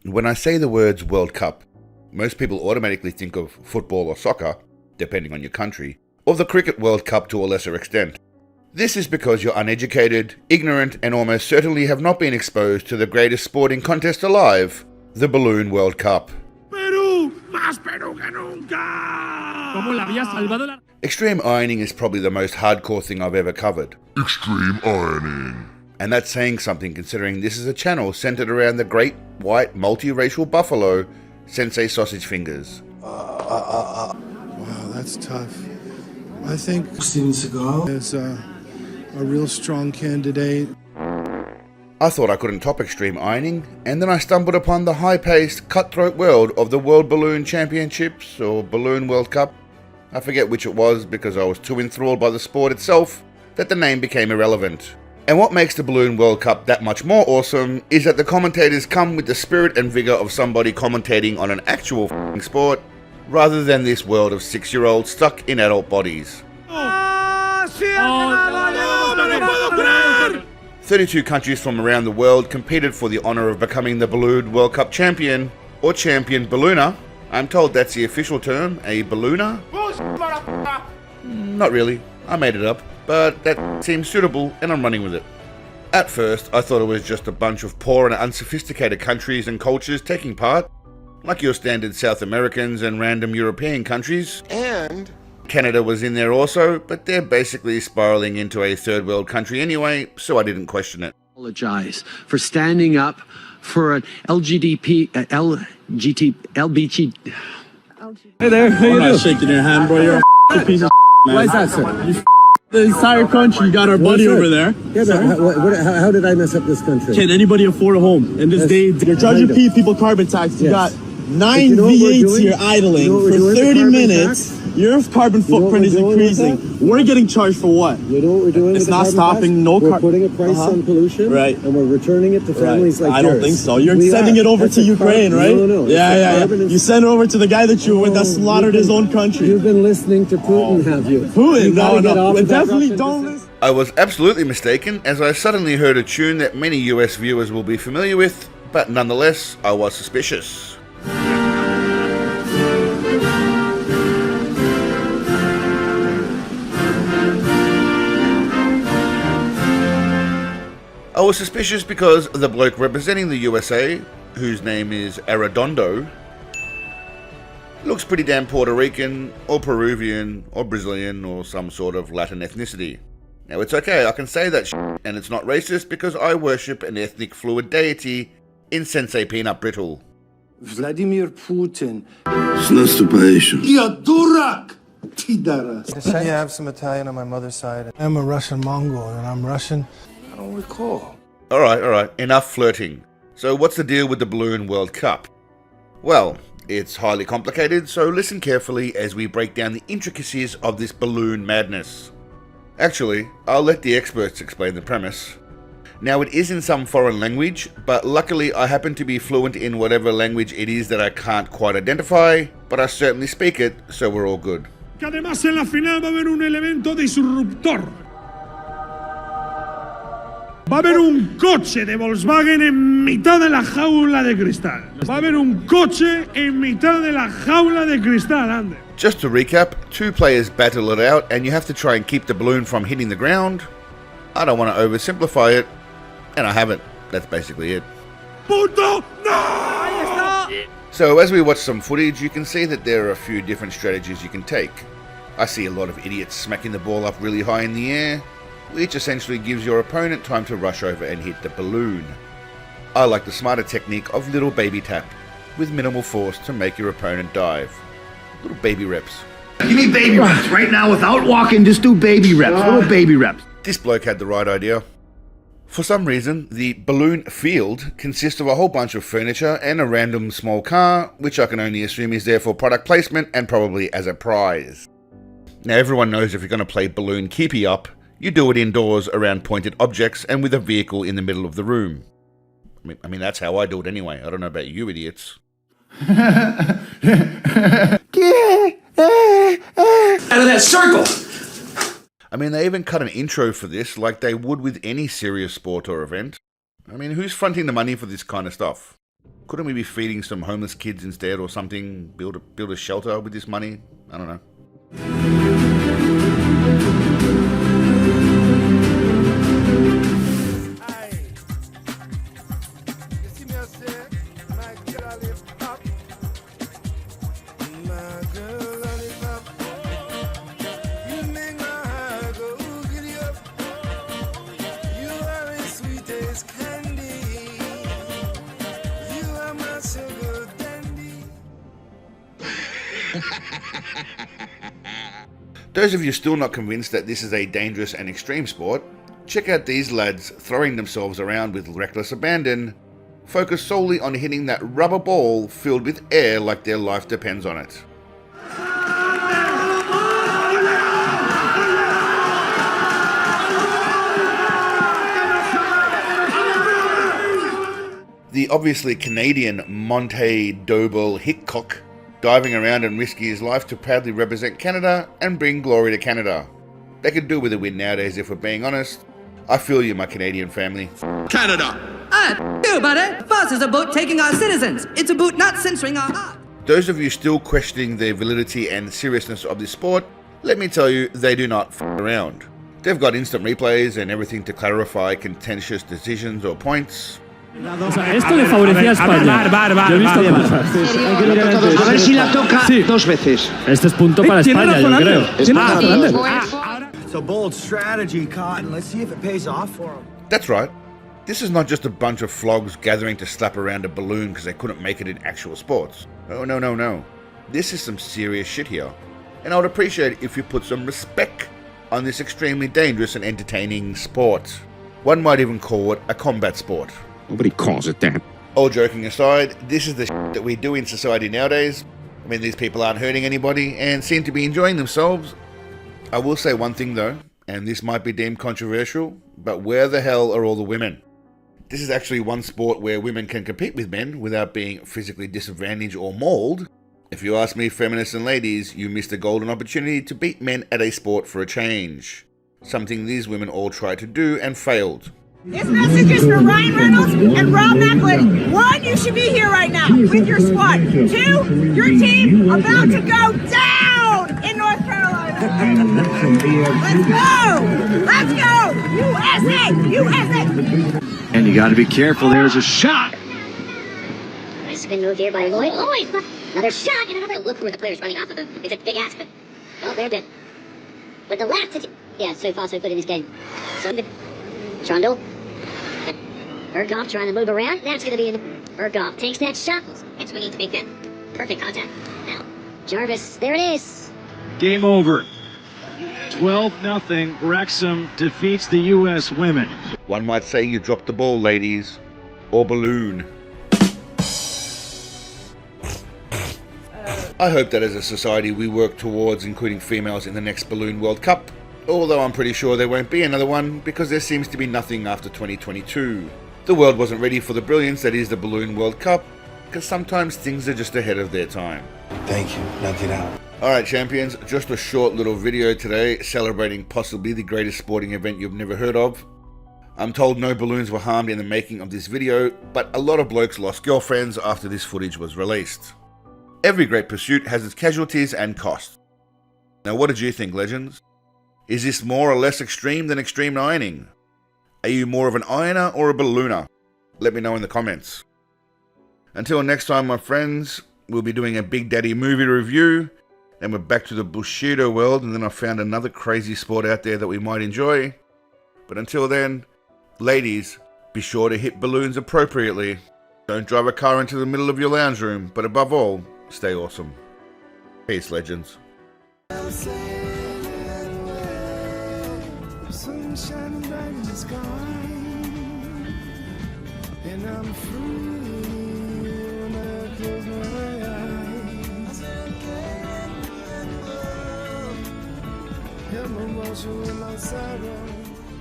When I say the words World Cup, most people automatically think of football or soccer, depending on your country, or the Cricket World Cup to a lesser extent. This is because you're uneducated, ignorant, and almost certainly have not been exposed to the greatest sporting contest alive, the Balloon World Cup. Perú, más Perú que nunca. ¿Cómo la había salvado la... Extreme ironing is probably the most hardcore thing I've ever covered. Extreme ironing. And that's saying something considering this is a channel centered around the great, white, multiracial buffalo, Sensei Sausage Fingers. Wow, that's tough. I think Senegal is a real strong candidate. I thought I couldn't top extreme ironing, and then I stumbled upon the high-paced, cutthroat world of the World Balloon Championships, or Balloon World Cup. I forget which it was because I was too enthralled by the sport itself that the name became irrelevant. And what makes the Balloon World Cup that much more awesome is that the commentators come with the spirit and vigor of somebody commentating on an actual f***ing sport, rather than this world of 6-year-olds stuck in adult bodies. 32 countries from around the world competed for the honour of becoming the Balloon World Cup champion, or champion ballooner. I'm told that's the official term, a ballooner? Not really, I made it up, but that seems suitable and I'm running with it. At first, I thought it was just a bunch of poor and unsophisticated countries and cultures taking part, like your standard South Americans and random European countries. And Canada was in there also, but they're basically spiraling into a third world country anyway, so I didn't question it. Apologize for standing up for an LBG. Hey there, how you doing? Shaking your hand, bro. You're a piece of man. Why is that, sir? The entire country got our buddy over there. Yeah, but how did I mess up this country? Can anybody afford a home in this day? You're charging people carbon tax. You got 9 you know V8s here idling for 30 minutes. Your carbon footprint is increasing. We're getting charged for what? You know what we're doing? It's not stopping. No We're putting a price on pollution, right? And we're returning it to families like I yours. don't think so. You're sending it over to Ukraine, right? No. Yeah. You send it over to the guy that you were with that slaughtered his own country. You've been listening to Putin, have you? Putin? No. Definitely Definitely don't listen. I was absolutely mistaken, as I suddenly heard a tune that many US viewers will be familiar with, but nonetheless, I was suspicious. I was suspicious because the bloke representing the USA, whose name is Arredondo, looks pretty damn Puerto Rican, or Peruvian, or Brazilian, or some sort of Latin ethnicity. Now it's okay, I can say that shit, and it's not racist because I worship an ethnic fluid deity in Sensei Peanut Brittle. Vladimir Putin. Snastupation. Ya durak! Tidara. Yeah, I have some Italian on my mother's side. I'm a Russian Mongol, and I'm Russian. I don't recall. Alright, enough flirting. So what's the deal with the Balloon World Cup? Well, it's highly complicated, so listen carefully as we break down the intricacies of this balloon madness. Actually, I'll let the experts explain the premise. Now, it is in some foreign language, but luckily I happen to be fluent in whatever language it is that I can't quite identify, but I certainly speak it, so we're all good. Que además en la final va a haber un elemento disruptor. Va a haber un coche de Volkswagen en mitad de la jaula de cristal. Va a haber un coche en mitad de la jaula de cristal, ande. Just to recap, 2 players battle it out and you have to try and keep the balloon from hitting the ground. I don't want to oversimplify it, and I haven't. That's basically it. ¡Punto! ¡No! So as we watch some footage, you can see that there are a few different strategies you can take. I see a lot of idiots smacking the ball up really high in the air, which essentially gives your opponent time to rush over and hit the balloon. I like the smarter technique of little baby tap, with minimal force to make your opponent dive. Little baby reps. Give me baby reps right now without walking, just do baby reps, little baby reps. This bloke had the right idea. For some reason, the balloon field consists of a whole bunch of furniture and a random small car, which I can only assume is there for product placement and probably as a prize. Now everyone knows if you're going to play balloon keepy-up, you do it indoors around pointed objects and with a vehicle in the middle of the room. I mean that's how I do it anyway. I don't know about you idiots. Out of that circle! I mean, they even cut an intro for this like they would with any serious sport or event. I mean, who's fronting the money for this kind of stuff? Couldn't we be feeding some homeless kids instead or something? Build a shelter with this money? I don't know. Those of you still not convinced that this is a dangerous and extreme sport, check out these lads throwing themselves around with reckless abandon, focused solely on hitting that rubber ball filled with air like their life depends on it. The obviously Canadian Monte Dobel Hickok diving around and risking his life to proudly represent Canada and bring glory to Canada. They could do with a win nowadays if we're being honest. I feel you, my Canadian family. Canada! You buddy! Fuss is about taking our citizens. It's about not censoring our art. Those of you still questioning the validity and seriousness of this sport, let me tell you, they do not f around. They've got instant replays and everything to clarify contentious decisions or points. Esto le favorecía a España. Yo he visto cosas. A ver si la toca dos veces. Este es punto para España, yo creo. It's a bold strategy, Cotton. Let's see if it pays off for him. That's right. This is not just a bunch of flogs gathering to slap around a balloon because they couldn't make it in actual sports. Oh, no. This is some serious shit here. And I would appreciate it if you put some respect on this extremely dangerous and entertaining sport. One might even call it a combat sport. Nobody calls it that. All joking aside, this is the shit that we do in society nowadays. I mean, these people aren't hurting anybody and seem to be enjoying themselves. I will say one thing though, and this might be deemed controversial, but where the hell are all the women? This is actually one sport where women can compete with men without being physically disadvantaged or mauled. If you ask me, feminists and ladies, you missed a golden opportunity to beat men at a sport for a change. Something these women all tried to do and failed. This message is for Ryan Reynolds and Rob Macklin. 1, you should be here right now with your squad. 2, your team about to go down in North Carolina. Let's go! USA! And you got to be careful. There's a shot. Nice spin move here by Lloyd. Another shot and another look where the player's running off of him. It's a big ass. Oh, they're good. With the left, yeah, so far so good in this game. So good. Trundle. Urgoff trying to move around. That's going to be in. Urgoff takes that shot. It's swinging to make that perfect contact. Now, Jarvis, there it is. Game over. 12-0. Wrexham defeats the U.S. women. One might say you dropped the ball, ladies. Or balloon. I hope that as a society we work towards including females in the next Balloon World Cup. Although I'm pretty sure there won't be another one because there seems to be nothing after 2022. The world wasn't ready for the brilliance that is the Balloon World Cup, because sometimes things are just ahead of their time. Thank you. Knock it out. Alright champions, just a short little video today celebrating possibly the greatest sporting event you've never heard of. I'm told no balloons were harmed in the making of this video, but a lot of blokes lost girlfriends after this footage was released. Every great pursuit has its casualties and costs. Now what did you think, legends? Is this more or less extreme than extreme ironing? Are you more of an ironer or a ballooner? Let me know in the comments. Until next time, my friends, we'll be doing a Big Daddy movie review, then we're back to the Bushido world, and then I found another crazy sport out there that we might enjoy. But until then, ladies, be sure to hit balloons appropriately. Don't drive a car into the middle of your lounge room, but above all, stay awesome. Peace, legends. Sunshine bright in the sky, and I'm free when I close my eyes. I'm emotional in my sorrow.